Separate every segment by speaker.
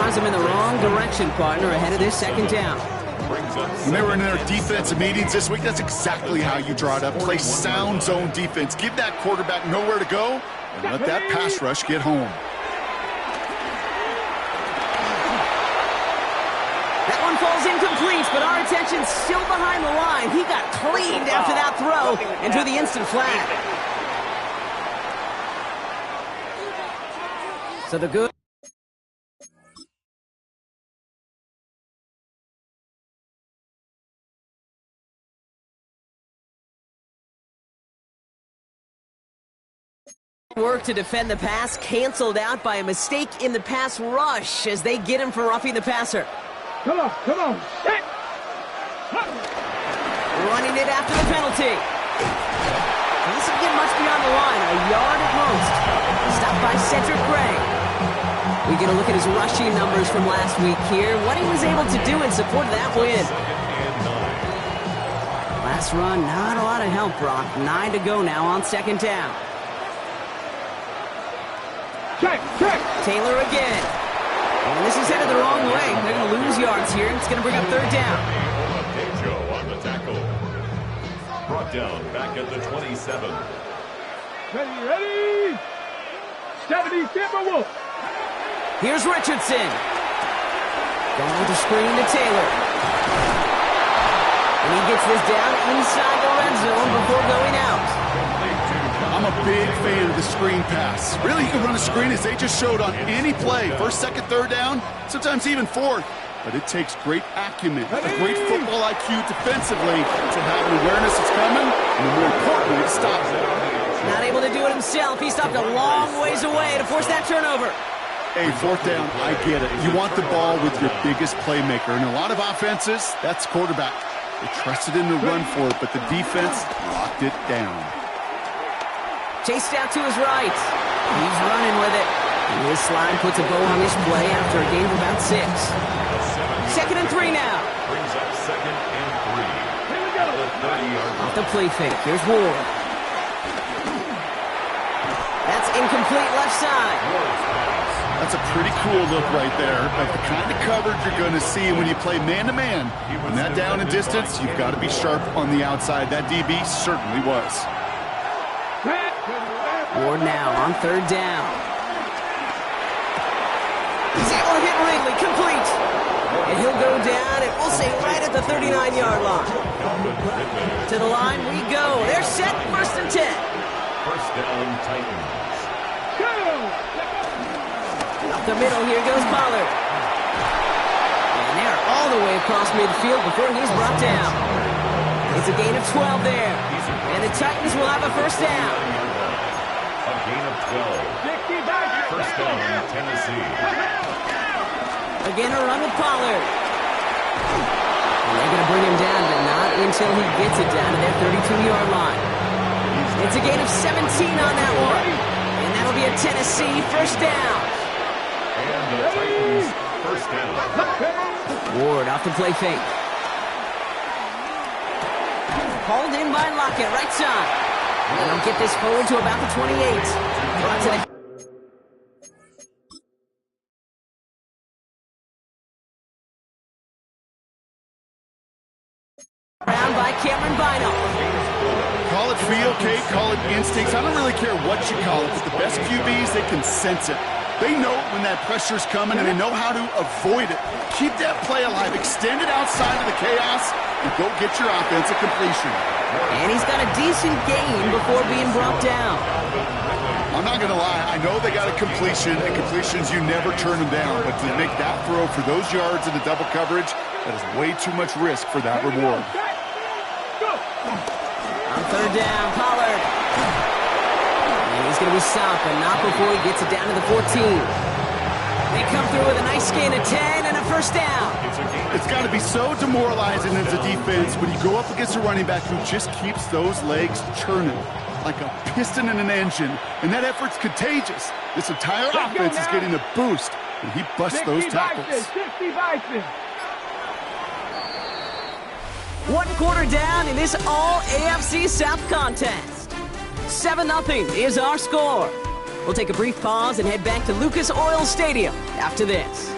Speaker 1: drives them in the wrong direction, partner, ahead of this second down.
Speaker 2: When they were in their defensive meetings this week, that's exactly how you draw it up. Play sound zone defense. Give that quarterback nowhere to go, and let that pass rush get home.
Speaker 1: That one falls incomplete, but our attention's still behind the line. He got cleaned after that throw and drew the instant flag. So the good work to defend the pass canceled out by a mistake in the pass rush as they get him for roughing the passer.
Speaker 3: Come on. Set.
Speaker 1: Running it after the penalty. This doesn't get much beyond the line, a yard at most. Stopped by Cedric Gray. We get a look at his rushing numbers from last week here. What he was able to do in support of that win. Last run, not a lot of help, Brock. 9 to go now on second down.
Speaker 3: Check.
Speaker 1: Taylor again. And this is headed the wrong way. They're going to lose yards here. It's going to bring up third down.
Speaker 4: On the tackle. Brought down back at the 27.
Speaker 3: Ready. 70 Timberwolves.
Speaker 1: Here's Richardson. Going to screen to Taylor. And he gets this down inside the red zone before going out.
Speaker 2: I'm a big fan of the screen pass. Really, you can run a screen as they just showed on any play. First, second, third down, sometimes even fourth. But it takes great acumen, a great football IQ defensively to have an awareness it's coming, and more importantly, to stop it.
Speaker 1: Not able to do it himself. He stopped a long ways away to force that turnover.
Speaker 2: Hey, fourth down, I get it. You want the ball with your biggest playmaker. And a lot of offenses, that's quarterback. They trusted him to run for it, but the defense locked it down.
Speaker 1: Chased out to his right. He's running with it. And his slide puts a bow on this play after a gain of about 6. 2nd and 3 now.
Speaker 4: Brings up 2nd and 3. Here we go.
Speaker 1: Off the play fake. Here's Ward. That's incomplete left side.
Speaker 2: That's a pretty cool look right there. But the kind of coverage you're going to see when you play man-to-man. When that down and distance, you've got to be sharp on the outside. That DB certainly was.
Speaker 1: Ward now on third down. He's able to hit Wrigley, complete. And he'll go down, and we'll say right at the 39-yard line. To the line we go. They're set, 1st and 10.
Speaker 4: First down, Titans.
Speaker 1: Up the middle, here goes Pollard. And they're all the way across midfield before he's brought down. It's a gain of 12 there. And the Titans will have a first down.
Speaker 4: A gain of 12. First down, Tennessee.
Speaker 1: Again, a run with Pollard. And they're going to bring him down, but not until he gets it down to their 32-yard line. It's a gain of 17 on that one. And that'll be a Tennessee first down.
Speaker 4: And the Titans first down.
Speaker 1: Ward off the play fake. Hauled in by Lockett, right side. And they'll get this forward to about the 28. Brought to the round by Cameron Bynum.
Speaker 2: Call it feel, Kate, call it instincts. I don't really care what you call it, but the best QBs, they can sense it. They know when that pressure's coming, and they know how to avoid it. Keep that play alive. Extend it outside of the chaos, and go get your offensive completion.
Speaker 1: And he's got a decent gain before being brought down.
Speaker 2: I'm not going to lie. I know they got a completion, and completions, you never turn them down. But to make that throw for those yards in the double coverage, that is way too much risk for that reward.
Speaker 1: On third down, Pollard. And he's going to be stopped, but not before he gets it down to the 14. They come through with a nice gain of 10 and a first down.
Speaker 2: It's got to be so demoralizing as a defense when you go up against a running back who just keeps those legs churning like a piston in an engine, and that effort's contagious. This entire offense is getting a boost, and he busts those tackles.
Speaker 3: 60 Bison.
Speaker 1: 1 quarter down in this all-AFC South contest. 7-0 is our score. We'll take a brief pause and head back to Lucas Oil Stadium after this.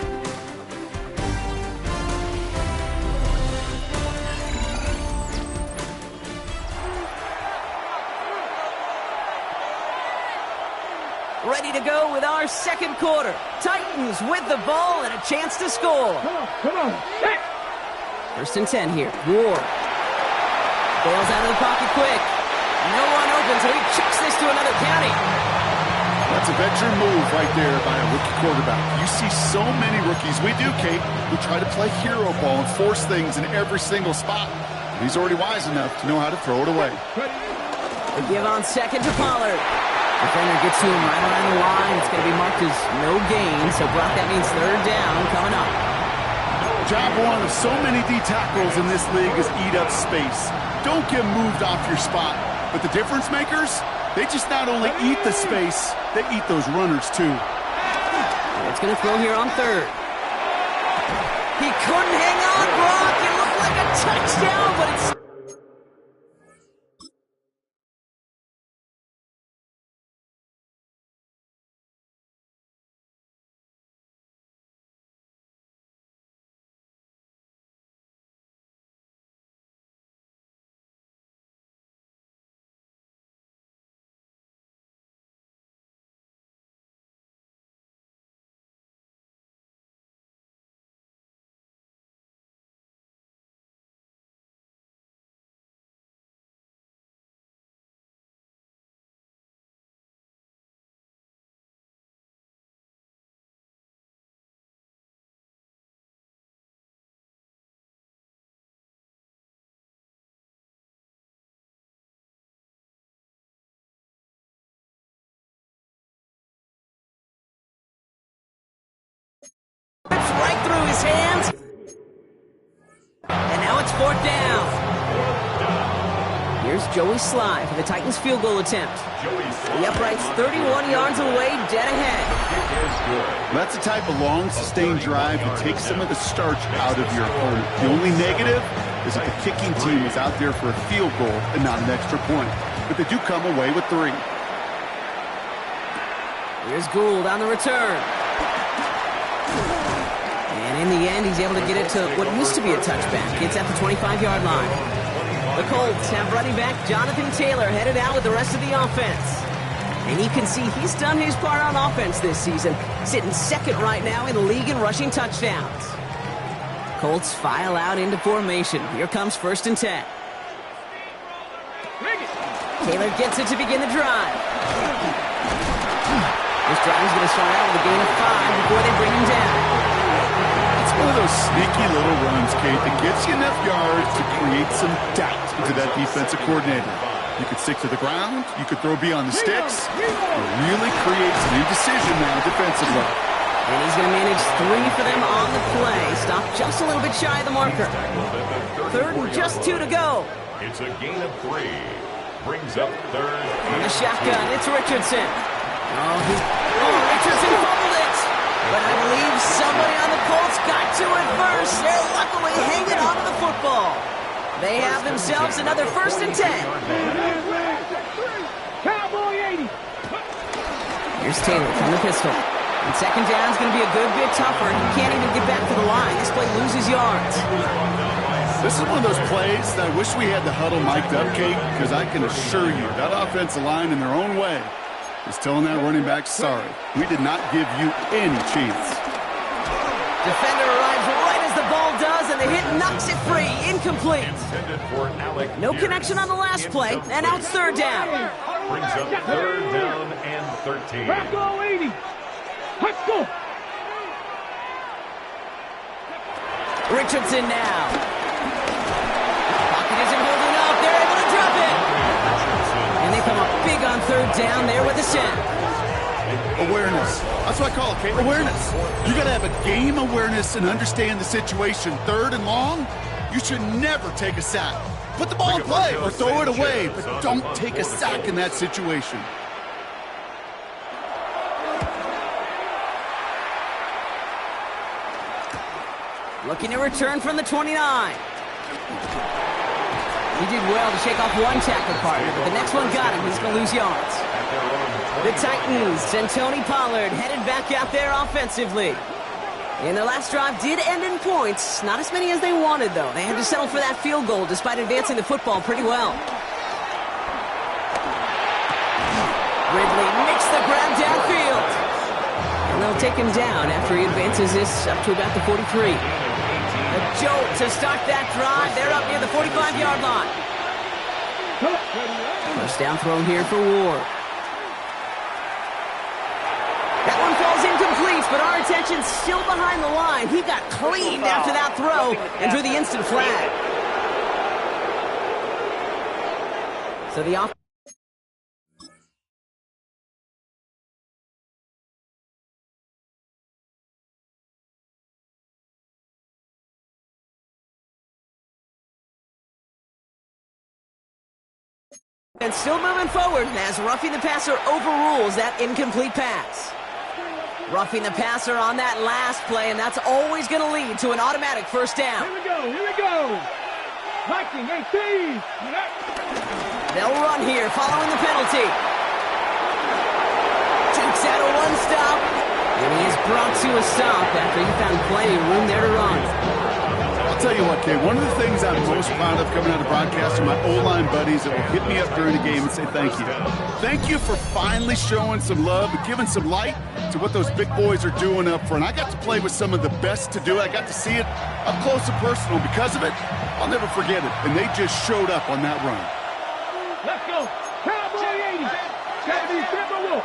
Speaker 1: Ready to go with our second quarter. Titans with the ball and a chance to score.
Speaker 3: Come on, set.
Speaker 1: First and 10 here. Ward bails out of the pocket quick. No one open, so he chucks this to another county.
Speaker 2: That's a veteran move right there by a rookie quarterback. You see so many rookies, we do, Kate, who try to play hero ball and force things in every single spot. He's already wise enough to know how to throw it away.
Speaker 1: They give on second to Pollard. Defender gets to him right around the line. It's going to be marked as no gain, so Brock, that means third down coming up.
Speaker 2: Job one of so many D tackles in this league is eat up space. Don't get moved off your spot. But the difference makers, they just not only eat the space, they eat those runners too.
Speaker 1: It's going to throw here on third. He couldn't hang on, Brock. It looked like a touchdown, but it's... It's right through his hands. And now it's fourth down. Here's Joey Sly for the Titans field goal attempt. The upright's 31 yards away, dead ahead.
Speaker 2: That's the type of long, sustained drive that takes some of the starch out of your opponent. The only negative is that the kicking team is out there for a field goal and not an extra point. But they do come away with 3.
Speaker 1: Here's Gould on the return. And in the end, he's able to get it to what used to be a touchback. It's at the 25-yard line. The Colts have running back Jonathan Taylor headed out with the rest of the offense. And you can see he's done his part on offense this season, sitting second right now in the league in rushing touchdowns. Colts file out into formation. Here comes first and 10. Taylor gets it to begin the drive. This drive is going to start out with a gain of 5 before they bring him down.
Speaker 2: It's one of those sneaky little runs, Kate, that gets you enough yards to create some doubt into that defensive coordinator. You could stick to the ground, you could throw beyond the sticks. It really creates an indecision now defensively.
Speaker 1: And he's going to manage 3 for them on the play. Stop just a little bit shy of the marker. Third and just 2 to go.
Speaker 4: It's a gain of 3. Brings up third.
Speaker 1: In the shotgun, it's Richardson. Richardson fumbled it. But I believe somebody on the Colts got to it first. They're luckily hanging on to the football. They have themselves another first and 10.
Speaker 3: Cowboy 80.
Speaker 1: Here's Taylor from the pistol. And second down is going to be a good bit tougher. He can't even get back to the line. This play loses yards.
Speaker 2: This is one of those plays that I wish we had the huddle mic'd up, Kate, because I can assure you that offensive line in their own way is telling that running back, sorry, we did not give you any chance.
Speaker 1: Defender arrives right as the ball does, and the hit knocks it free. Incomplete. No connection on the last play, and now it's third down.
Speaker 4: Brings up third down and 13.
Speaker 3: Bravo 80. Let's go.
Speaker 1: Richardson now. Pocket isn't holding up. They're able to drop it. And they come up big on third down there with a sack.
Speaker 2: Awareness. That's what I call it, Kate. Awareness. You got to have a game awareness and understand the situation. Third and long, you should never take a sack. Put the ball in play or throw it away, but don't take a sack in that situation.
Speaker 1: Looking to return from the 29. He did well to shake off one tackle partner, but the next one got him. He's going to lose yards. The Titans and Tony Pollard headed back out there offensively. And their last drive did end in points. Not as many as they wanted, though. They had to settle for that field goal despite advancing the football pretty well. Ridley makes the grab downfield. they'll take him down after he advances this up to about the 43. A jolt to start that drive. They're up near the 45-yard line. First down thrown here for Ward. That one falls incomplete, but our attention's still behind the line. He got cleaned after that throw and drew the instant flag. So the offense and still moving forward as roughing the passer overrules that incomplete pass. Roughing the passer on that last play, and that's always going to lead to an automatic first down.
Speaker 3: Here we go. Viking, 18.
Speaker 1: They'll run here following the penalty. Jukes out a one-stop, and he is brought to a stop after he found plenty of room there to run.
Speaker 2: I'll tell you what, Kay, one of the things I'm most proud of coming out of broadcast are my O-line buddies that will hit me up during the game and say thank you. Thank you for finally showing some love and giving some light to what those big boys are doing up front. I got to play with some of the best to do it. I got to see it up close and personal. Because of it, I'll never forget it. And they just showed up on that run.
Speaker 3: Let's go. Cowboy 80. Gotta be Timberwolf.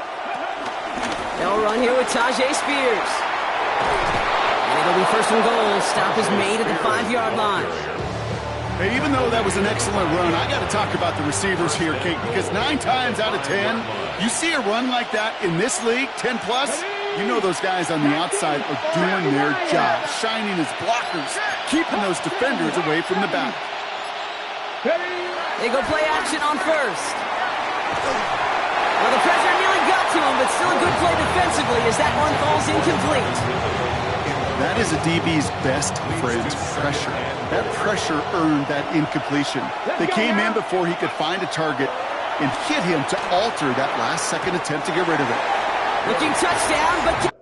Speaker 1: They'll run here with Tajay Spears. And it'll be first and goal. Stop is made at the 5-yard line.
Speaker 2: Hey, even though that was an excellent run, I got to talk about the receivers here, Kate, because 9 times out of 10, you see a run like that in this league, 10+, you know those guys on the outside are doing their job, shining as blockers, keeping those defenders away from the back.
Speaker 1: They go play action on first. Well, the pressure nearly got to him, but still a good play defensively as that one falls incomplete.
Speaker 2: That is a DB's best friend, pressure. That pressure earned that incompletion. They came in before he could find a target and hit him to alter that last-second attempt to get rid of it.
Speaker 1: Looking touchdown, but...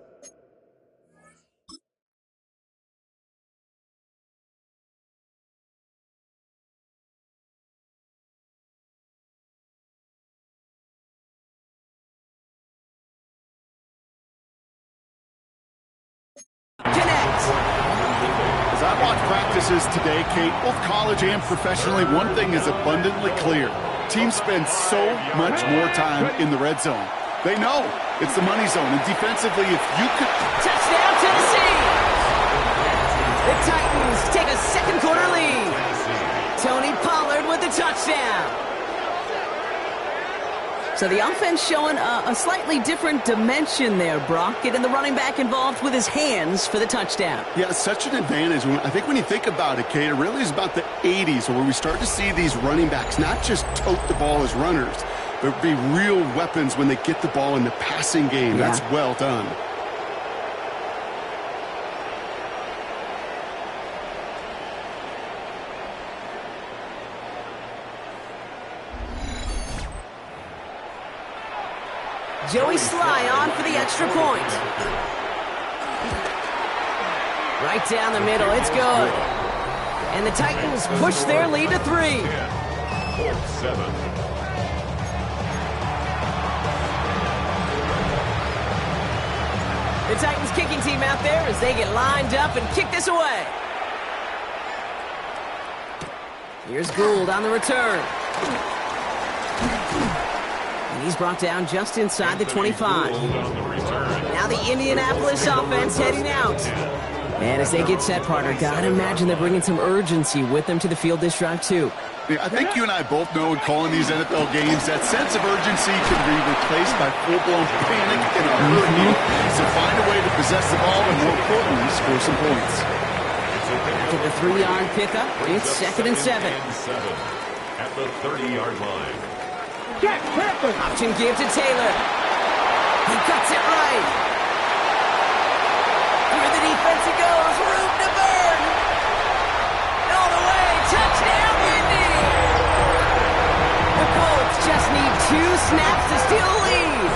Speaker 1: connect.
Speaker 2: As I watch practices today, Kate, both college and professionally, one thing is abundantly clear. Teams spend so much more time in the red zone. They know it's the money zone, and defensively, if you could...
Speaker 1: Touchdown, Tennessee! The Titans take a second-quarter lead. Tony Pollard with the touchdown. So the offense showing a slightly different dimension there, Brock, getting the running back involved with his hands for the touchdown.
Speaker 2: Yeah, it's such an advantage. I think when you think about it, Kate, it really is about the 80s where we start to see these running backs not just tote the ball as runners, but be real weapons when they get the ball in the passing game. Yeah. That's well done.
Speaker 1: Joey Sly on for the extra point. Right down the middle, it's good. And the Titans push their lead to 3.
Speaker 4: Colts 7.
Speaker 1: The Titans kicking team out there as they get lined up and kick this away. Here's Gould on the return. And he's brought down just inside the 25. Now the Indianapolis offense heading out. And as they get set, partner, gotta imagine they're bringing some urgency with them to the field this drive, too.
Speaker 2: Yeah, I think you and I both know in calling these NFL games that sense of urgency can be replaced by full-blown panic in a hurry. So find a way to possess the ball and, more importantly, score some points.
Speaker 1: After the 3-yard pickup, it's 2nd and 7.
Speaker 4: At the 30-yard line.
Speaker 3: Jack Pepper.
Speaker 1: Option give to Taylor. He cuts it right. Through the defense it goes. Room to burn. All the way. Touchdown, Indy. The Colts just need 2 snaps to steal the lead.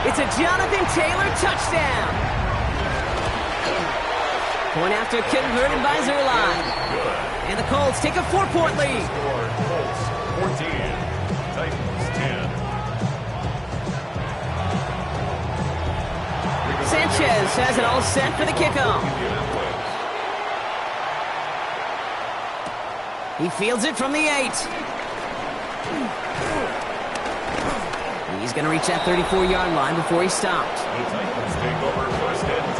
Speaker 1: It's a Jonathan Taylor touchdown. Point after converted by Zerline. And the Colts take a 4-point lead.
Speaker 4: Colts 14. Titans 10.
Speaker 1: Sanchez has it all set for the kickoff. He fields it from the 8. He's going to reach that 34-yard line before he stopped.
Speaker 4: The Titans take over first and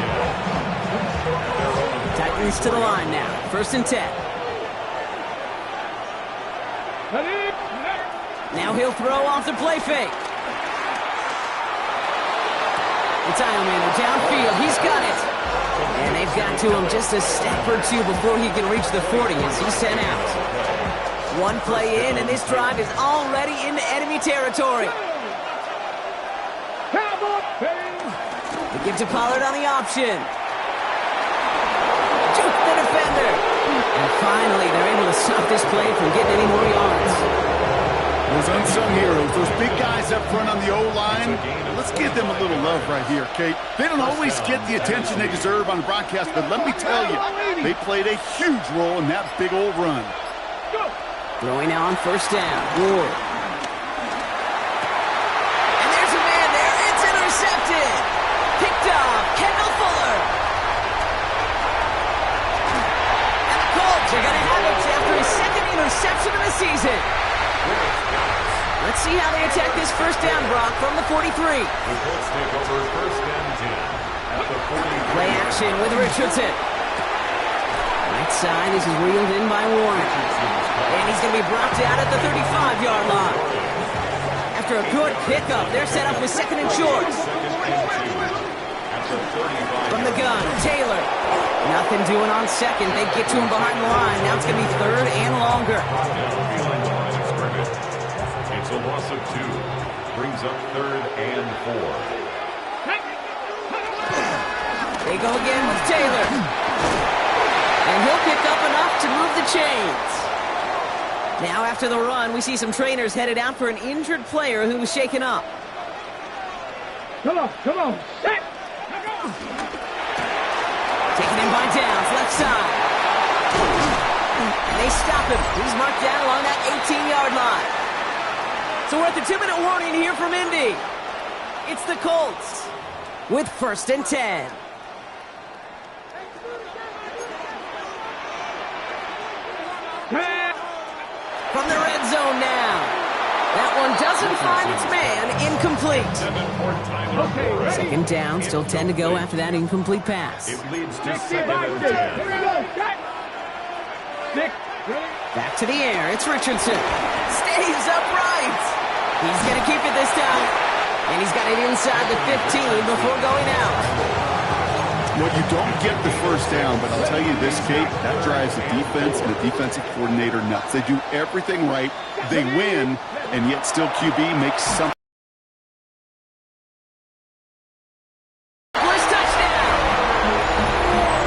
Speaker 4: 10.
Speaker 1: Titans to the line now. First and 10. Now he'll throw off the play fake. It's Iomano downfield. He's got it. And they've got to him just a step or two before he can reach the 40 as he's sent out. One play in, and this drive is already into enemy territory. They give to Pollard on the option. Juke the defender. And finally, they're able to stop this play from getting any more yards.
Speaker 2: Those unsung heroes, those big guys up front on the O-line, let's give them a little love right here, Kate. They don't always get the attention they deserve on the broadcast, but let me tell you, they played a huge role in that big old run.
Speaker 1: Throwing now on first down. Ward. And there's a man there. It's intercepted. Picked off. Kendall Fuller. And the Colts are going to have it after his second interception of the season. Let's see how they attack this first down, Brock, from the 43.
Speaker 4: The Colts take over first and 10 at the 43.
Speaker 1: Play action with Richardson. Right side, this is reeled in by Warren. And he's going to be brought down at the 35-yard line. After a good pickup, they're set up with second and short. From the gun, Taylor. Nothing doing on second. They get to him behind the line. Now it's going to be third and longer.
Speaker 4: It's a loss of 2. Brings up third and 4.
Speaker 1: They go again with Taylor. And he'll pick up enough to move the chains. Now after the run, we see some trainers headed out for an injured player who was shaken up.
Speaker 3: Come on. Set.
Speaker 1: Taking him by downs, left side. And they stop him. He's marked down along that 18-yard line. So we're at the 2-minute warning here from Indy. It's the Colts with first and 10. From the red zone now. That one doesn't find its man. Incomplete. Second down, still 10 to go after that incomplete pass.
Speaker 4: It leads to second and 10.
Speaker 1: Back to the air. It's Richardson. Stays upright. He's going to keep it this time. And he's got it inside the 15 before going out.
Speaker 2: Well, you don't get the first down, but I'll tell you this, Kate, that drives the defense and the defensive coordinator nuts. They do everything right. They win, and yet still QB makes something.
Speaker 1: Touchdown!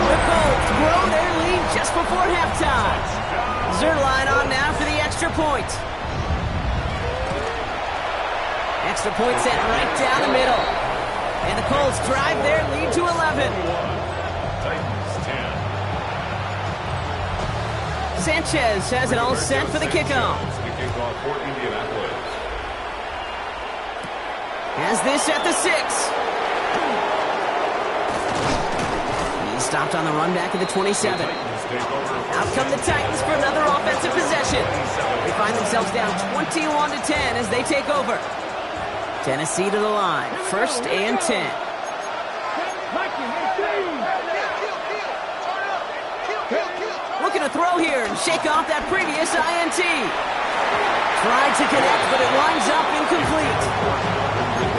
Speaker 1: The Colts grow their lead just before halftime. Zerline on now for the extra point. Extra point set right down the middle. And the Colts drive their lead to 11.
Speaker 4: Titans 10.
Speaker 1: Sanchez has it all set for the kickoff.
Speaker 4: The kickoff for Indianapolis.
Speaker 1: Has this at the 6. He's stopped on the run back at the 27. Out come the Titans for another offensive possession. They find themselves down 21-10 as they take over. Tennessee to the line. First and 10. Looking to throw here and shake off that previous INT. Tried to connect, but it winds up incomplete.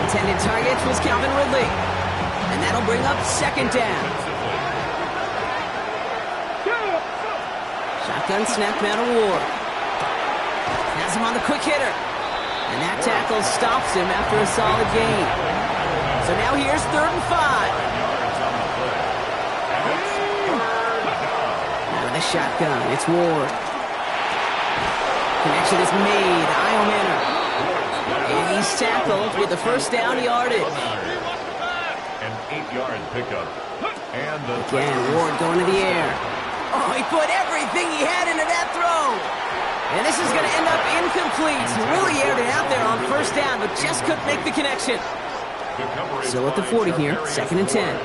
Speaker 1: Intended target was Calvin Ridley. And that'll bring up second down. Shotgun snap now to Ward. Has him on the quick hitter. And that tackle stops him after a solid gain. So now here's third and 5. Out of the shotgun, it's Ward. Connection is made. Iomano. And he's tackled with the first down yardage.
Speaker 4: An 8-yard pickup. And
Speaker 1: again, Ward going to the air. Oh, he put everything he had into that throw. And this is going to end up incomplete. He really aired it out there on first down, but just couldn't make the connection. Still at the 40 here, second and 10.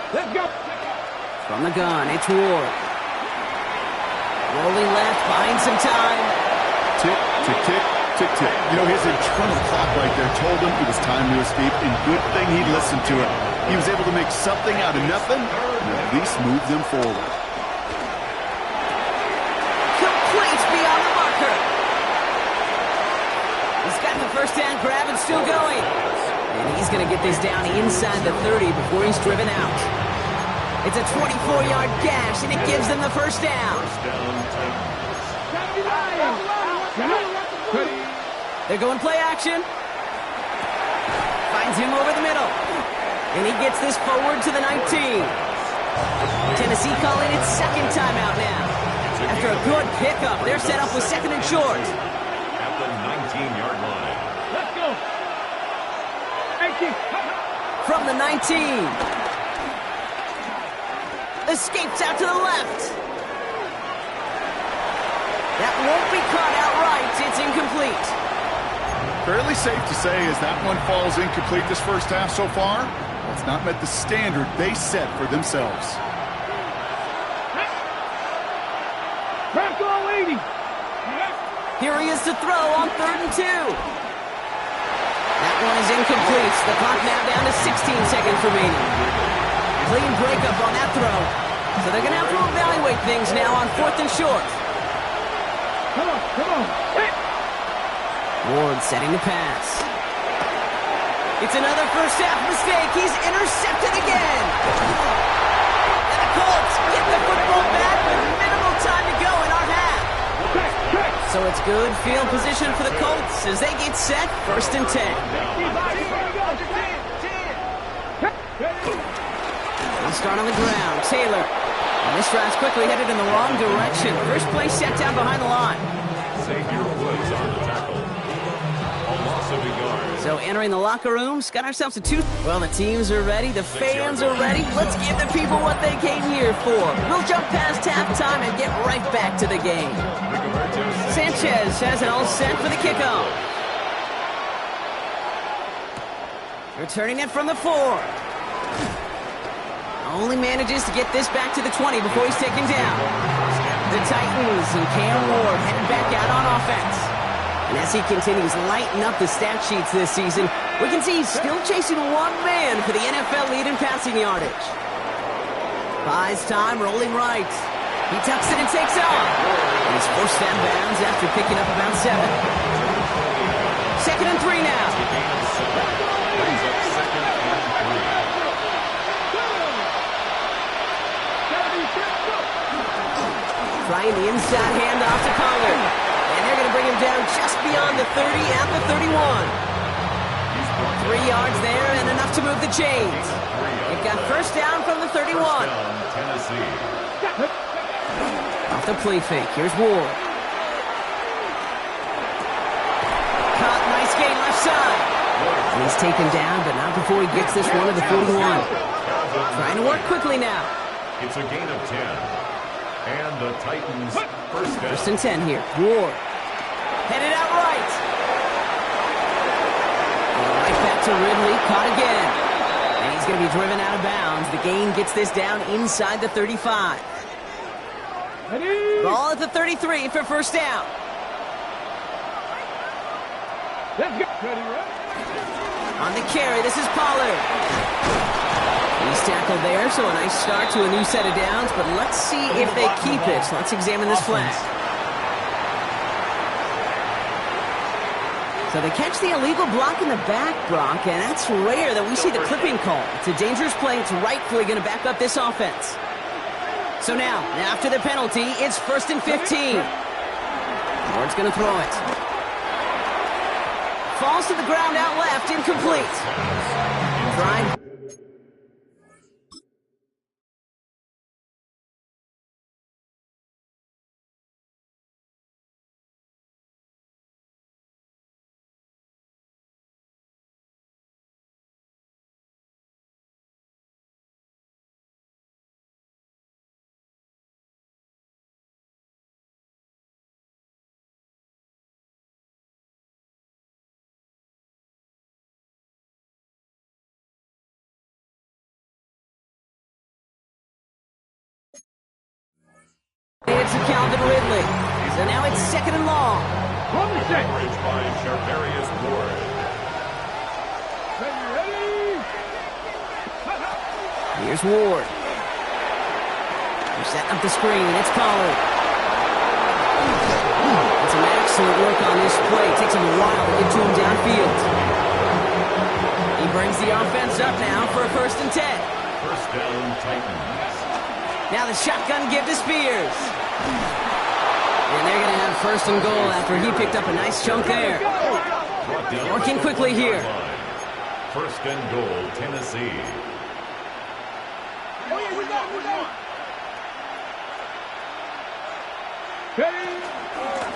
Speaker 3: Let's go.
Speaker 1: From the gun, it's Ward. Rolling left, buying some time.
Speaker 2: Tick, tick, tick, tick, tick. You know, his internal clock right there told him it was time to escape, and good thing he listened to it. He was able to make something out of nothing and at least move them forward.
Speaker 1: Complete beyond the marker. He's got the first down grab and still going. And he's going to get this down inside the 30 before he's driven out. It's a 24-yard gash, and it gives them the first down. They're going play action. Finds him over the middle. And he gets this forward to the 19. Tennessee calling it second timeout now. After a good pickup, they're set up with second and short.
Speaker 4: At the 19-yard line.
Speaker 3: Let's go. 18.
Speaker 1: From the 19. Escapes out to the left. That won't be caught outright. It's incomplete.
Speaker 2: Fairly safe to say as that one falls incomplete this first half so far, it's not met the standard they set for themselves.
Speaker 3: Back on leading.
Speaker 1: Here he is to throw on 3rd and 2. That one is incomplete. The clock now down to 16 seconds remaining. Clean breakup on that throw. So they're going to have to evaluate things now on 4th and short.
Speaker 3: Come on, come on. Hey.
Speaker 1: Ward setting the pass. It's another first half mistake. He's intercepted again. And the Colts get the football back with minimal time to go in our half. So it's good field position for the Colts as they get set 1st and 10. They'll start on the ground. Taylor. And this drive's quickly headed in the wrong direction. First play set down behind the line.
Speaker 4: Xavier Woods on the tackle. A loss of a yard.
Speaker 1: So entering the locker rooms, got ourselves a 2. Well, the teams are ready. The fans are ready. Let's give the people what they came here for. We'll jump past halftime and get right back to the game. Sanchez has it all set for the kickoff. Returning it from the 4. Only manages to get this back to the 20 before he's taken down. The Titans and Cam Ward headed back out on offense. And as he continues lighting up the stat sheets this season, we can see he's still chasing one man for the NFL lead in passing yardage. Buys time, rolling right. He tucks it and takes off. And he's forced out of bounds after picking up about 7. 2nd and 3 now. Trying the inside handoff to Pollard. And they're going to bring him down just beyond the 30 at the 31. 3 yards there and enough to move the chains. It got first down from the 31.
Speaker 4: Tennessee.
Speaker 1: Off the play fake. Here's Ward. Caught, nice gain left side. And he's taken down, but not before he gets this one to the 41. Trying to work quickly now.
Speaker 4: It's a gain of 10. And the Titans first down.
Speaker 1: 1st and 10 here. Ward. Headed out right. And right back to Ridley. Caught again. And he's going to be driven out of bounds. The gain gets this down inside the 35. Ball at the 33 for first down.
Speaker 3: Let's go.
Speaker 1: On the carry, this is Pollard. He's tackled there, so a nice start to a new set of downs, but let's see if they keep it. Let's examine this flag. So they catch the illegal block in the back, Brock, and that's rare that we see the clipping call. It's a dangerous play. It's rightfully going to back up this offense. So now, after the penalty, it's 1st and 15. Ward's going to throw it. Falls to the ground out left, incomplete. Trying. It's to Calvin Ridley. So now it's 2nd and long.
Speaker 4: Coverage by Charvarius Ward.
Speaker 1: Here's Ward. They're setting up the screen. It's Pollard. It's an excellent work on this play. It takes him a while to get to him downfield. He brings the offense up now for a 1st and 10.
Speaker 4: First down, Titans.
Speaker 1: Now the shotgun give to Spears. And they're going to have 1st and goal after he picked up a nice chunk there. Working quickly here.
Speaker 4: 1st and goal, Tennessee.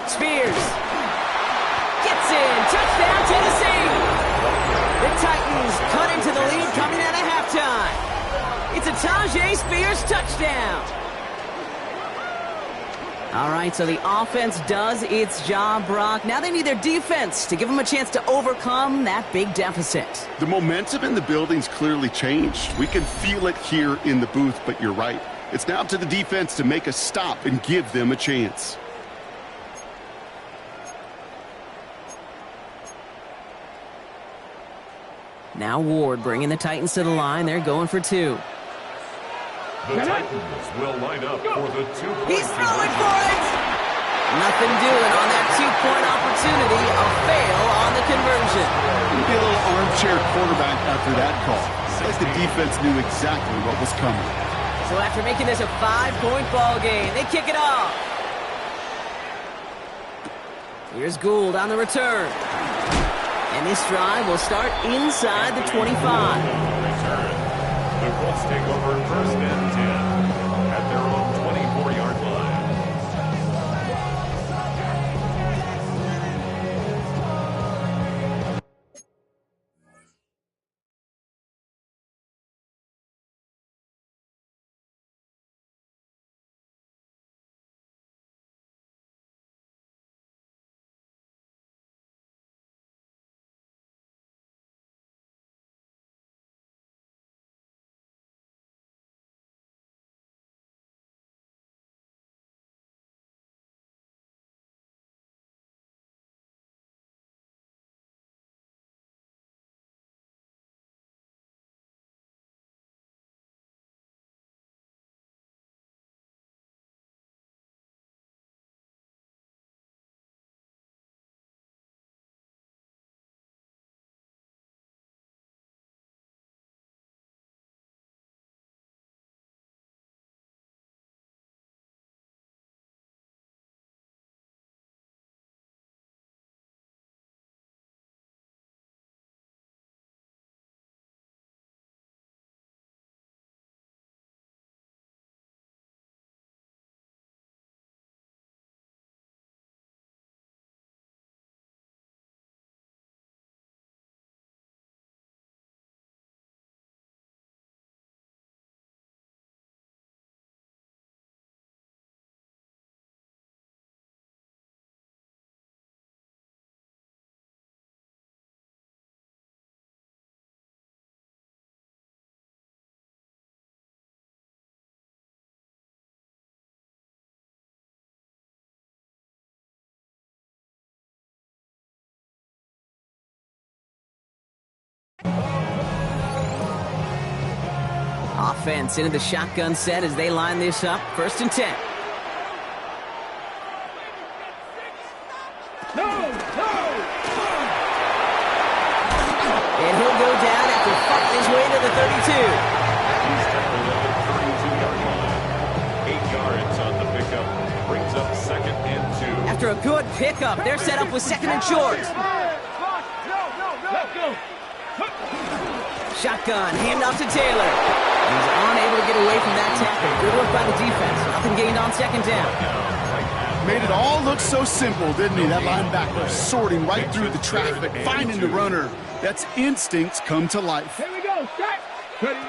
Speaker 1: Spears gets in. Touchdown, Tennessee. The Titans cut into the lead coming out of halftime. It's a Tajay Spears touchdown. All right, so the offense does its job, Brock. Now they need their defense to give them a chance to overcome that big deficit.
Speaker 2: The momentum in the building's clearly changed. We can feel it here in the booth, but you're right. It's now up to the defense to make a stop and give them a chance.
Speaker 1: Now Ward bringing the Titans to the line. They're going for 2.
Speaker 4: The Titans will line up for the 2-point.
Speaker 1: He's throwing for it! Nothing doing on that 2-point opportunity. A fail on the conversion.
Speaker 2: Maybe a little armchair quarterback after that call. Like the defense knew exactly what was coming.
Speaker 1: So after making this a 5-point ball game, they kick it off. Here's Gould on the return. And this drive will start inside the 25.
Speaker 4: Return. The Colts take over 1st and 10 at their own 24-yard line.
Speaker 1: Offense into the shotgun set as they line this up. 1st and 10. And he'll go down after fighting his way to the 32.
Speaker 4: He's tackled at the 32-yard line. 8 yards on the pickup. Brings up 2nd and 2.
Speaker 1: After a good pickup, they're set up with 2nd and short. Shotgun, hand off to Taylor. He's unable to get away from that tackle. Good work by the defense. Nothing gained on 2nd down.
Speaker 2: Made it all look so simple, didn't he? That linebacker sorting right through the traffic, finding the runner. That's instincts come to life.
Speaker 3: Here we go. Set. Ready.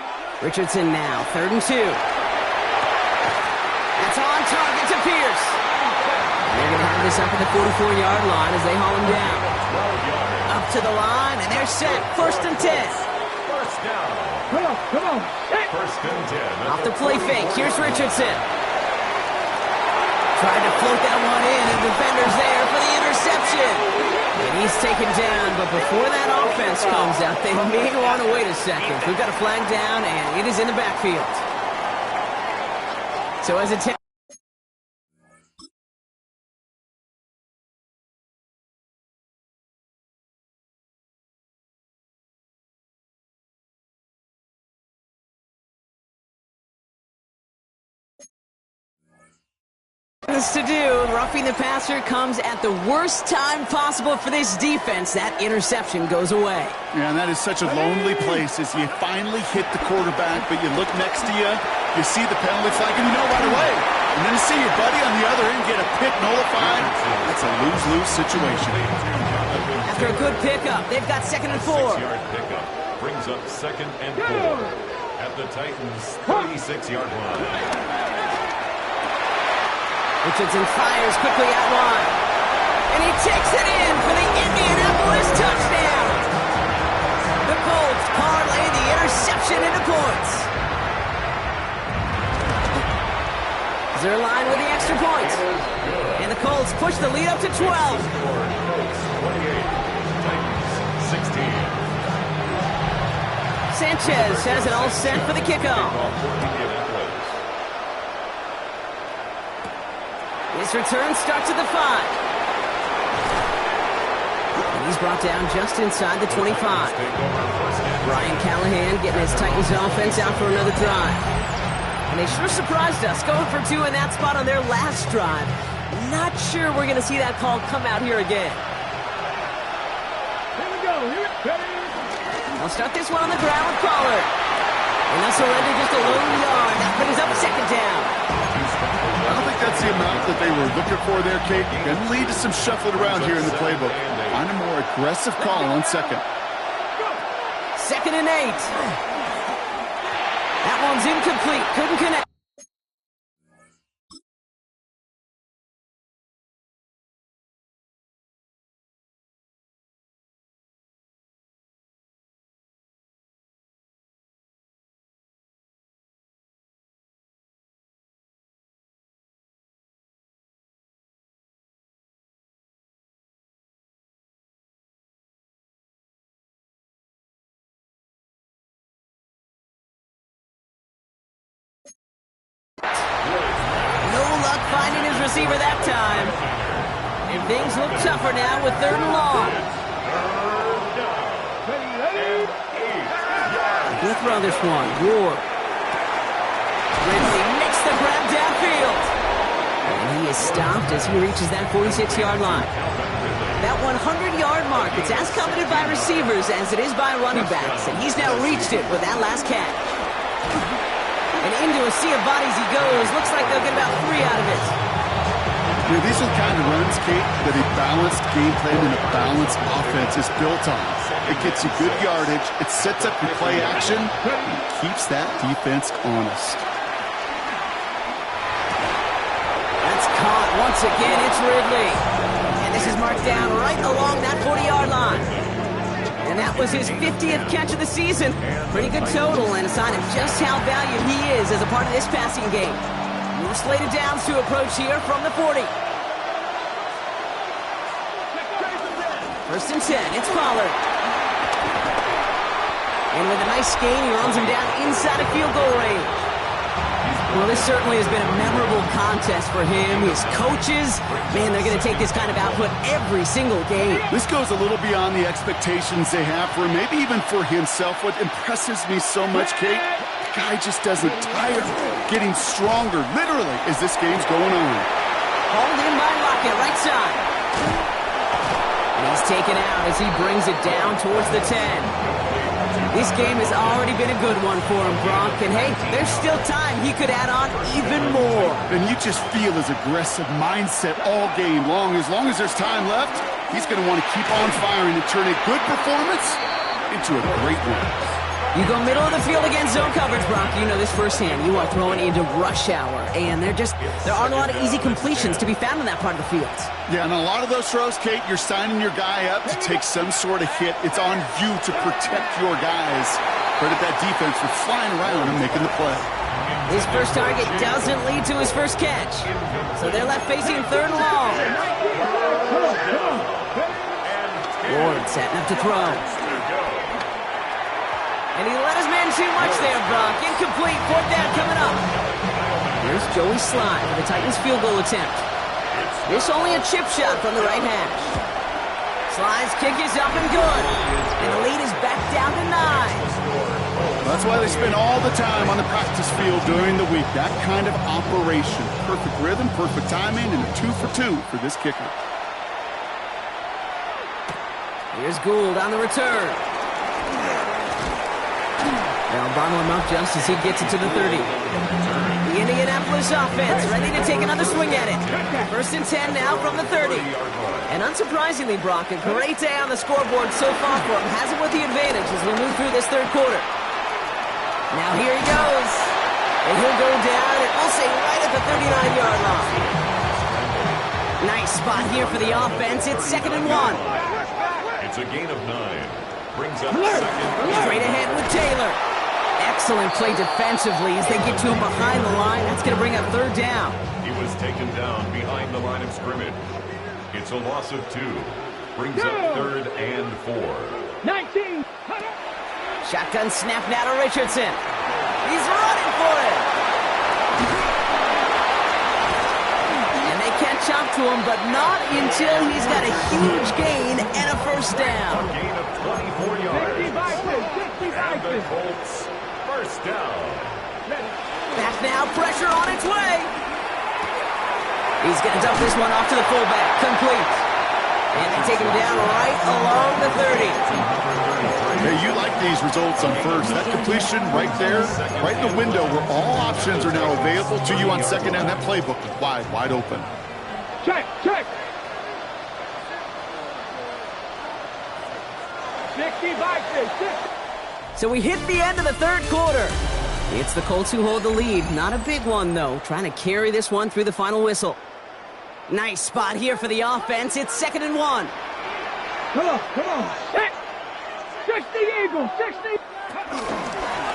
Speaker 1: Richardson now, 3rd and 2. That's on target to Pierce. And they're going to have this up at the 44-yard line as they haul him down. Up to the line, and they're set. 1st and 10.
Speaker 4: First down.
Speaker 3: Come on, come on. Hey.
Speaker 4: 1st and 10.
Speaker 1: Off the play fake. Here's Richardson. Tried to float that one in, and the defender's there for the interception. And he's taken down, but before that offense comes out, they may want to wait a second. We've got a flag down, and it is in the backfield. So as a to do, roughing the passer comes at the worst time possible for this defense. That interception goes away.
Speaker 2: Yeah, and that is such a lonely place as you finally hit the quarterback, but you look next to you, you see the penalty flag, and you know right away. And then to see your buddy on the other end get a pick nullified, that's a lose-lose situation.
Speaker 1: After a good pickup, they've got 2nd and 4.
Speaker 4: 6-yard pickup brings up 2nd and 4 at the Titans' 36-yard line.
Speaker 1: Richardson fires quickly out wide. And he takes it in for the Indianapolis touchdown. The Colts parlay the interception into points. They're line with the extra point. And the Colts push the lead up to 12.
Speaker 4: 28, Titans 16.
Speaker 1: Sanchez has it all set for the kickoff. His return starts at the 5. And he's brought down just inside the 25. Brian Callahan getting his Titans offense out for another drive. And they sure surprised us, going for 2 in that spot on their last drive. Not sure we're going to see that call come out here again.
Speaker 3: Here we go.
Speaker 1: They'll start this one on the ground with Pollard. And they'll surrender just a lone yard. That brings up 2nd down.
Speaker 2: I don't think that's the amount that they were looking for there, Kate. Going to lead to some shuffling around here in the playbook. Find a more aggressive call on 2nd.
Speaker 1: 2nd and 8. That one's incomplete. Couldn't connect. No luck finding his receiver that time. And things look tougher now with 3rd and long. Good throw this one. Ward. Ridley makes the grab downfield. And he is stopped as he reaches that 46-yard line. That 100-yard mark, it's as coveted by receivers as it is by running backs. And he's now reached it with that last catch. And into a sea of bodies he goes. Looks like they'll get about 3 out of it.
Speaker 2: You know, these are the kind of runs, Kate, that a balanced game plan and a balanced offense is built on. It gets you good yardage, it sets up your play action, and keeps that defense honest.
Speaker 1: That's caught once again. It's Ridley. And this is marked down right along that 40-yard line. And that was his 50th catch of the season. Pretty good total and a sign of just how valued he is as a part of this passing game. More slated downs to approach here from the 40. 1st and 10. It's Pollard. And with a nice gain, he runs him down inside of field goal range. Well, this certainly has been a memorable contest for him. His coaches, man, they're going to take this kind of output every single game.
Speaker 2: This goes a little beyond the expectations they have for him, maybe even for himself. What impresses me so much, Kate, the guy just doesn't tire, getting stronger, literally, as this game's going on.
Speaker 1: Hauled in by Lockett, right side. And he's taken out as he brings it down towards the 10. This game has already been a good one for him, Gronk. And, hey, there's still time. He could add on even more.
Speaker 2: And you just feel his aggressive mindset all game long. As long as there's time left, he's going to want to keep on firing and turn a good performance into a great one.
Speaker 1: You go middle of the field against zone coverage, Brock. You know this firsthand. You are throwing into rush hour, and there aren't a lot of easy completions to be found in that part of the field.
Speaker 2: Yeah, and a lot of those throws, Kate, you're signing your guy up to take some sort of hit. It's on you to protect your guys. Credit that defense for flying around and making the play.
Speaker 1: His first target doesn't lead to his first catch. So they're left facing third and long. Ward setting up to throw. And he let his man too much there, Brock. Incomplete. Fourth down coming up. Here's Joey Slide for the Titans' field goal attempt. This only a chip shot from the right hash. Slide's kick is up and good. And the lead is back down to 9.
Speaker 2: That's why they spend all the time on the practice field during the week. That kind of operation. Perfect rhythm, perfect timing, and a 2-for-2 for this kicker.
Speaker 1: Here's Gould on the return. They'll bottle him up just as he gets it to the 30. The Indianapolis offense ready to take another swing at it. First and 10 now from the 30. And unsurprisingly, Brock, a great day on the scoreboard so far for him. Has it with the advantage as we move through this third quarter. Now here he goes. And he'll go down, and we'll say right at the 39-yard line. Nice spot here for the offense. It's 2nd and 1.
Speaker 4: It's a gain of 9. Brings up second.
Speaker 1: Straight ahead with Taylor. Excellent play defensively as they get to him behind the line. That's going to bring up third down.
Speaker 4: He was taken down behind the line of scrimmage. It's a loss of 2. Brings up 3rd and 4.
Speaker 3: 19.
Speaker 1: Shotgun snap now to Richardson. He's running for it. And they catch up to him, but not until he's got a huge gain and a first down.
Speaker 4: A gain of 24 yards.
Speaker 3: 60
Speaker 4: And the Colts first down.
Speaker 1: Back now, pressure on its way. He's going to dump this one off to the fullback. Complete. And they take him down right along the 30.
Speaker 2: Hey, you like these results on first. That completion right there, right in the window where all options are now available to you on second down. That playbook is wide open.
Speaker 3: Check. 60.
Speaker 1: So we hit the end of the third quarter. It's the Colts who hold the lead. Not a big one, though. Trying to carry this one through the final whistle. Nice spot here for the offense. It's 2nd and 1.
Speaker 3: Come on. 60 Eagles, 60.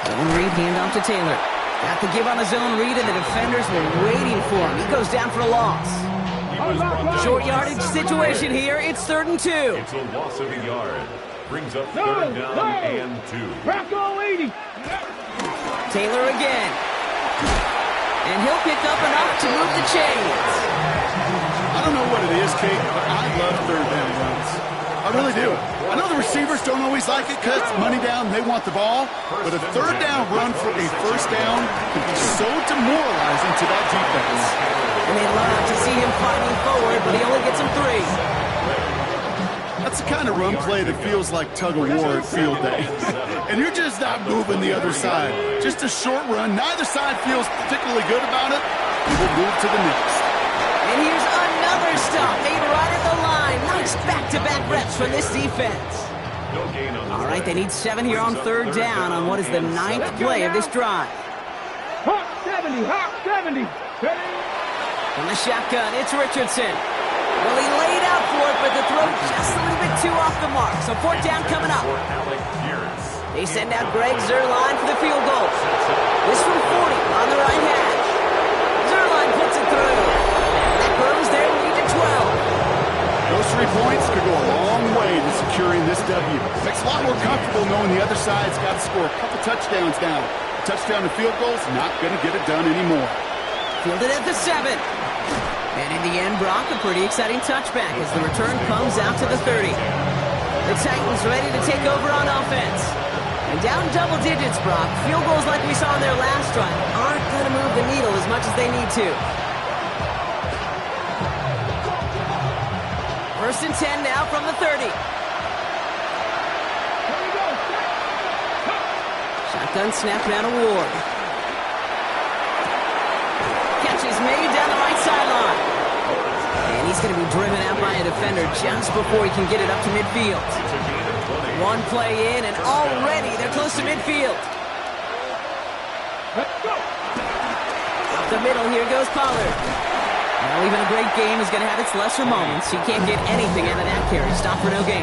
Speaker 1: Zone read handoff to Taylor. Got the give on the zone read, and the defenders were waiting for him. He goes down for a loss. Short yardage situation here. It's 3rd and 2.
Speaker 4: It's a loss of a yard. Brings up 3rd down and 2.
Speaker 3: Rocco 80.
Speaker 1: Taylor again. And he'll pick up enough to move the chains.
Speaker 2: I don't know what it is, Kate, but I love third down runs. I really do. I know the receivers don't always like it because money down, they want the ball. But a third down run for a first down can be so demoralizing to that defense.
Speaker 1: And they love to see him fighting forward, but he only gets him 3.
Speaker 2: That's the kind of run play that feels like tug-of-war at field day. And you're just not moving the other side. Just a short run. Neither side feels particularly good about it. We'll move to the next.
Speaker 1: And here's another stop made right at the line. Nice back-to-back reps from this defense.
Speaker 4: No gain on the
Speaker 1: All right, they need 7 here on third down on what is the 9th play of this drive.
Speaker 3: Hawk 70.
Speaker 1: From the shotgun, it's Richardson. Well, he laid out for it, but the throw just a little bit too off the mark. So 4th down coming up. They send out Greg Zuerlein for the field goal. This from 40 on the right hash. Zuerlein puts it through. That grows their lead to 12.
Speaker 2: Those 3 points could go a long way to securing this W. Makes a lot more comfortable knowing the other side's got to score a couple touchdowns now. A touchdown to field goal's not going to get it done anymore.
Speaker 1: Fielded at the 7. And in the end, Brock, a pretty exciting touchback as the return comes out to the 30. The Titans ready to take over on offense. And down double digits, Brock. Field goals like we saw in their last drive aren't going to move the needle as much as they need to. 1st and 10 now from the 30. Shotgun snap now to Ward. Catch is made down the right sideline. And he's going to be driven out by a defender just before he can get it up to midfield. 1 play in, and already they're close to midfield. Up the middle, here goes Pollard. Well, even a great game is going to have its lesser moments. He can't get anything out of that carry. Stop for no gain.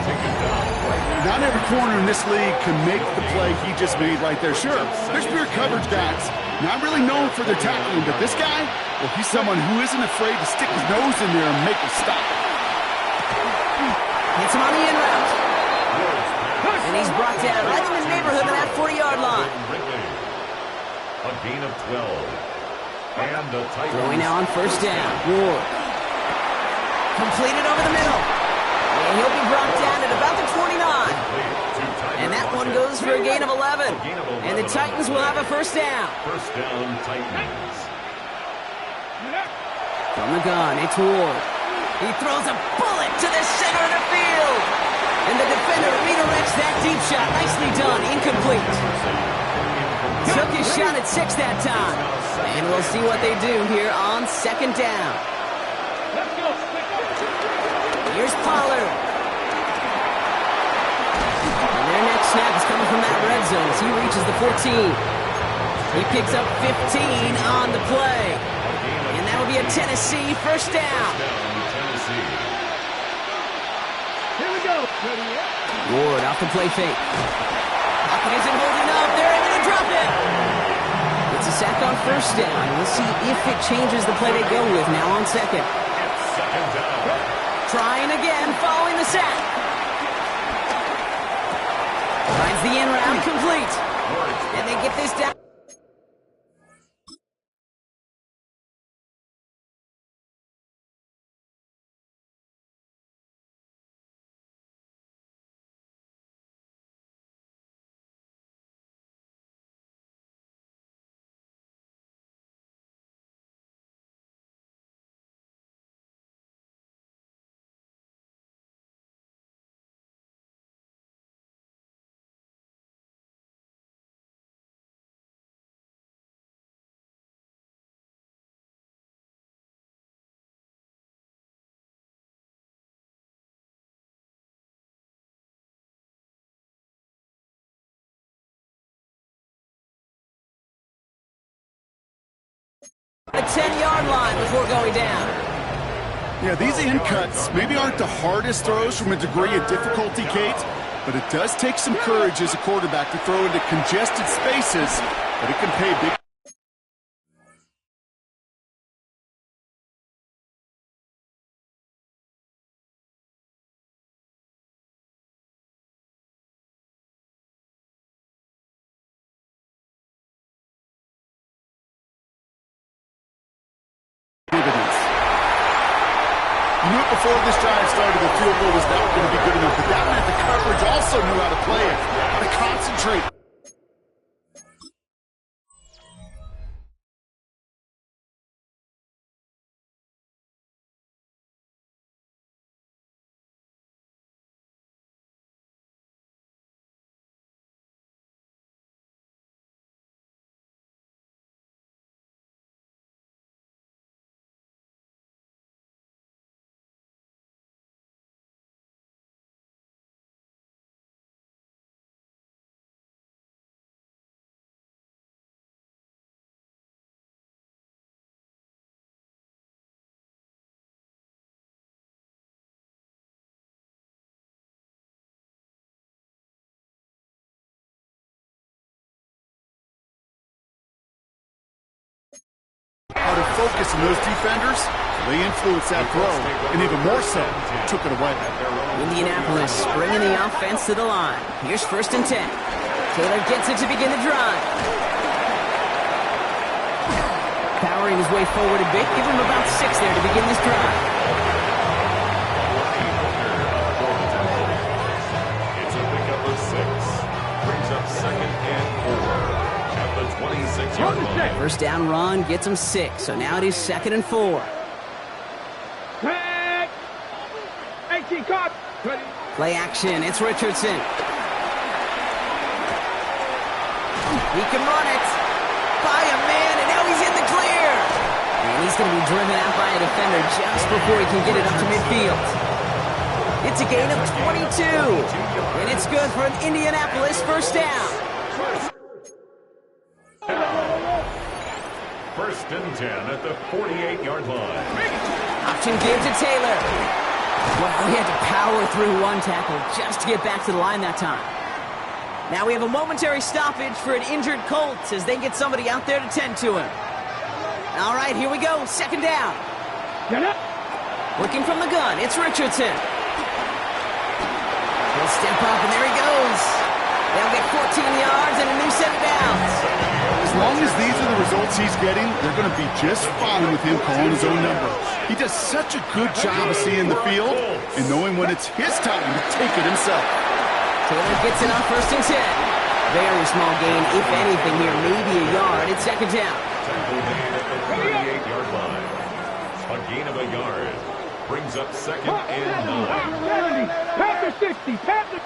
Speaker 2: Not every corner in this league can make the play he just made right there. Sure, there's pure coverage guys, not really known for their tackling, but this guy, well, he's someone who isn't afraid to stick his nose in there and make a stop.
Speaker 1: Hits him on the in route. And he's brought down right in the neighborhood of that 40-yard line.
Speaker 4: A gain of 12. And the
Speaker 1: throwing now on first down. Ward. Completed over the middle. And he'll be brought down at about the 29. And that one goes for a gain of 11. And the Titans will have a first down.
Speaker 4: First down, Titans.
Speaker 1: From the gun, it's Ward. He throws a bullet to the center of the field. And the defender redirects that deep shot. Nicely done. Incomplete. Took his shot at 6 that time. And we'll see what they do here on second down. Here's Pollard. And their next snap is coming from that red zone as he reaches the 14. He picks up 15 on the play. And that will be a Tennessee first down.
Speaker 3: Here we go.
Speaker 1: Ward off the play fake. Pocket isn't holding up. They're able to drop it. It's a sack on first down. We'll see if it changes the play they go with now on second.
Speaker 4: Second down.
Speaker 1: Trying again following the sack. Finds the in route complete. And they get this down. The 10-yard line before going down.
Speaker 2: Yeah, these in cuts maybe aren't the hardest throws from a degree of difficulty, Kate, but it does take some courage as a quarterback to throw into congested spaces, but it can pay big. Before this drive started, the field goal was not going to be good enough, but that meant the coverage also knew how to play it, how to concentrate. How to focus on those defenders, they influenced that throw, and even more so, took it away.
Speaker 1: Indianapolis bringing the offense to the line. Here's first and 10. Taylor gets it to begin the drive. Powering his way forward a bit. Give him about 6 there to begin this drive.
Speaker 4: It's a pickup of 6. Brings up second and 4. At the 26-yard line.
Speaker 1: First down run gets him 6. So now it is second and 4.
Speaker 3: Tag. 18 caught.
Speaker 1: Play action. It's Richardson. He can run it by a man, and now he's in the clear. And he's going to be driven out by a defender just before he can get it up to midfield. It's a gain of 22. And it's good for an Indianapolis first down.
Speaker 4: First and 10 at the 48-yard line.
Speaker 1: Option give to Taylor. Well, he had to power through one tackle just to get back to the line that time. Now we have a momentary stoppage for an injured Colts as they get somebody out there to tend to him. All right, here we go. Second down. Looking from the gun, it's Richardson. He'll step up, and there he goes. They'll get 14 yards and a new set of downs.
Speaker 2: As long as these are the results he's getting, they're going to be just fine with him calling his own number. He does such a good job of seeing the field and knowing when it's his time to take it himself.
Speaker 1: Taylor gets it on first and 10. Very small gain, if anything here, maybe a yard. It's second down.
Speaker 4: Tackle made at the 38-yard line. A gain of a yard. Brings up second and 9.
Speaker 3: 70, past the 60, past the...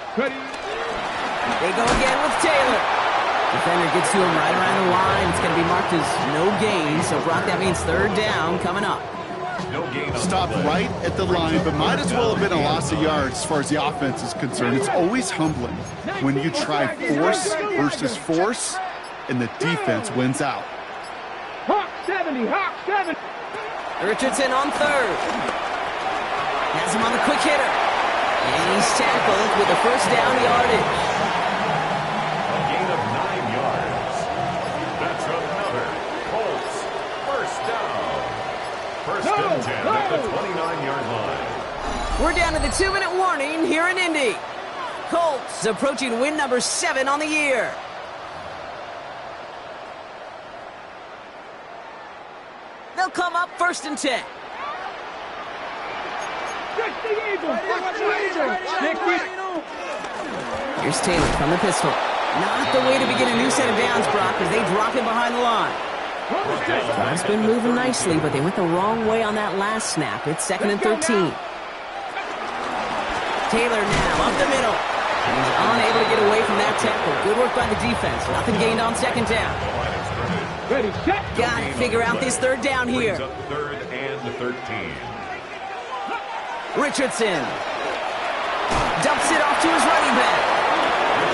Speaker 1: They go again with Taylor. Defender gets to him right around the line. It's going to be marked as no gain. So, Brock, that means third down coming up.
Speaker 4: No gain.
Speaker 2: Stopped right at the line, but might as well have been a loss of yards as far as the offense is concerned. It's always humbling when you try force versus force, and the defense wins out.
Speaker 3: Hawk 70, Hawk 70.
Speaker 1: Richardson on third. Has him on the quick hitter. And he's tackled with a first down yardage.
Speaker 4: A gain of 9 yards. That's another Colts first down. First and 10 at the 29-yard line.
Speaker 1: We're down to the 2-minute warning here in Indy. Colts approaching win number 7 on the year. They'll come up first and 10. Here's Taylor from the pistol. Not the way to begin a new set of downs, Brock, as they drop him behind the line. Drive's been moving nicely, but they went the wrong way on that last snap. It's second and 13. Taylor now up the middle. He's unable to get away from that tackle. Good work by the defense. Nothing gained on second down. Got to figure out this third down here.
Speaker 4: Brings up third and 13.
Speaker 1: Richardson dumps it off to his running back.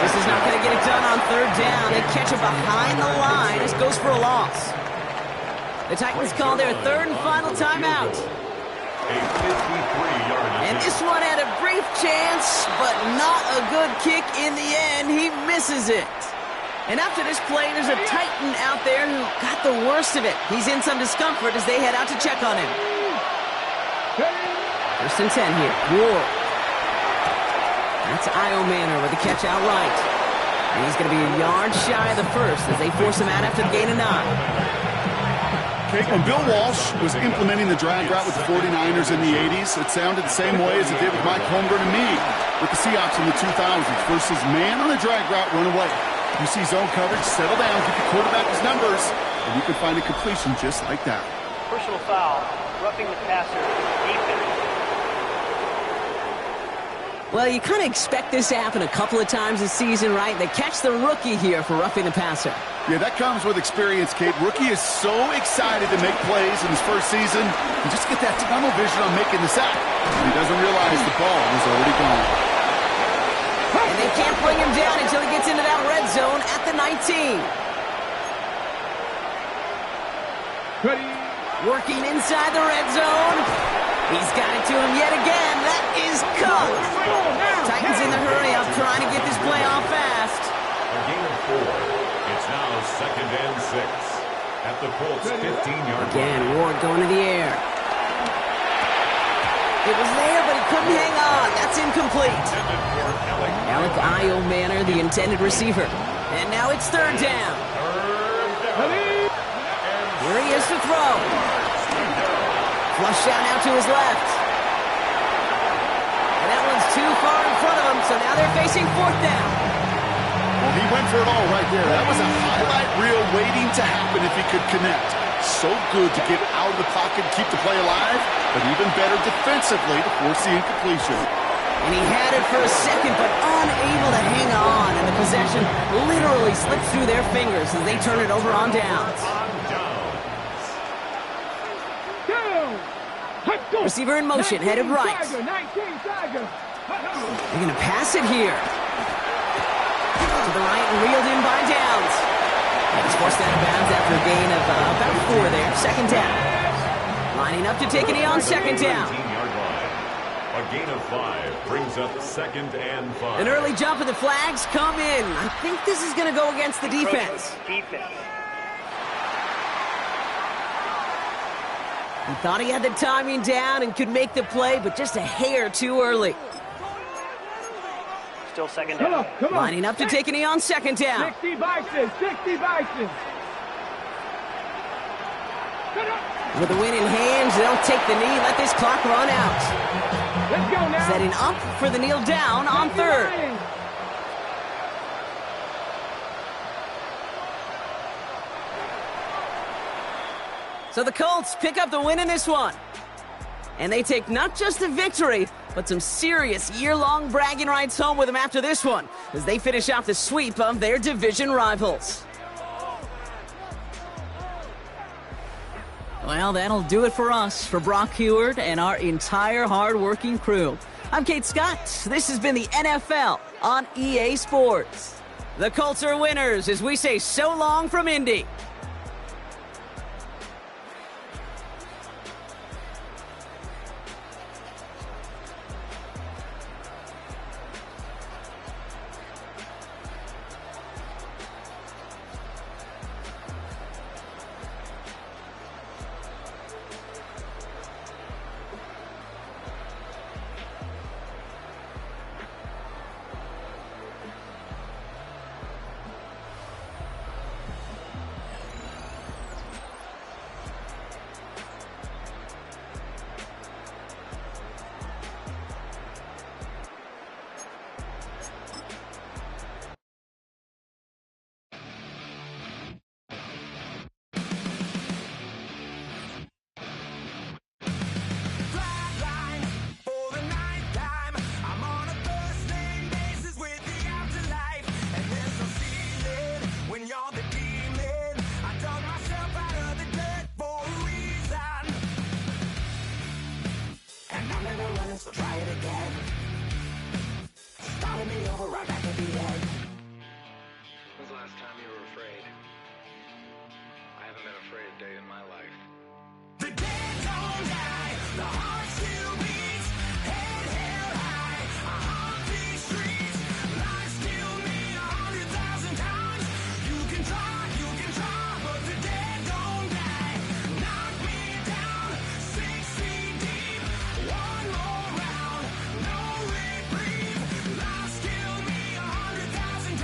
Speaker 1: This is not going to get it done on third down. They catch it behind the line. This goes for a loss. The Titans call their third and final timeout.
Speaker 4: A 53-yard.
Speaker 1: And this one had a brief chance, but not a good kick in the end. He misses it. And after this play, there's a Titan out there who got the worst of it. He's in some discomfort as they head out to check on him. First and 10 here. Ward. That's Io Manor with the catch outright. And he's going to be a yard shy of the first as they force him out after the gain of 9.
Speaker 2: Okay, when Bill Walsh was implementing the drag route with the 49ers in the 80s, it sounded the same way as it did with Mike Holmgren and me with the Seahawks in the 2000s versus man on the drag route, run away. You see zone coverage, settle down, get the quarterback his numbers, and you can find a completion just like that.
Speaker 5: Personal foul, roughing the passer, defense.
Speaker 1: Well, you kind of expect this to happen a couple of times this season, right? They catch the rookie here for roughing the passer.
Speaker 2: Yeah, that comes with experience, Kate. Rookie is so excited to make plays in his first season and just get that tunnel vision on making the sack. He doesn't realize the ball is already gone.
Speaker 1: And they can't bring him down until he gets into that red zone at the 19. Working inside the red zone. He's got it to him yet again. That is Cook. Titans in the hurry up, trying to get this play off fast.
Speaker 4: A gain of 4. It's now second and 6 at the Colts 15-yard line.
Speaker 1: Again, Ward going to the air. It was there, but he couldn't hang on. That's incomplete. Alec Io Manor, the intended receiver. And now it's third down. Here he is to throw. Flush out now to his left. And that one's too far in front of him, so now they're facing fourth down.
Speaker 2: Well, he went for it all right there. That was a highlight reel waiting to happen if he could connect. So good to get out of the pocket and keep the play alive, but even better defensively to force the incompletion.
Speaker 1: And he had it for a second, but unable to hang on, and the possession literally slips through their fingers as they turn it over on downs. Receiver in motion, headed right. They're going to pass it here. To the right and reeled in by Downs. And he's forced out of bounds after a gain of about 4 there. second down. Lining up to take a knee on second down.
Speaker 4: 19-yard line. A gain of 5 brings up second and 5.
Speaker 1: An early jump of the flags come in. I think this is going to go against the defense.
Speaker 5: Defense.
Speaker 1: He thought he had the timing down and could make the play, but just a hair too early.
Speaker 5: Still second down.
Speaker 3: Come on.
Speaker 1: Lining up to take a knee on second down.
Speaker 3: 60 Bison, 60 Bison.
Speaker 1: With the win in hand, they'll take the knee, let this clock run out.
Speaker 3: Let's go now.
Speaker 1: Setting up for the kneel down on third. So the Colts pick up the win in this one. And they take not just a victory, but some serious year-long bragging rights home with them after this one, as they finish off the sweep of their division rivals. Well, that'll do it for us, for Brock Heward and our entire hard-working crew. I'm Kate Scott. This has been the NFL on EA Sports. The Colts are winners as we say so long from Indy.
Speaker 6: So try it again. Starting me over right back at the end.
Speaker 7: When's the last time you were afraid? I haven't been afraid a day in my life.
Speaker 6: The dead don't die, the hearts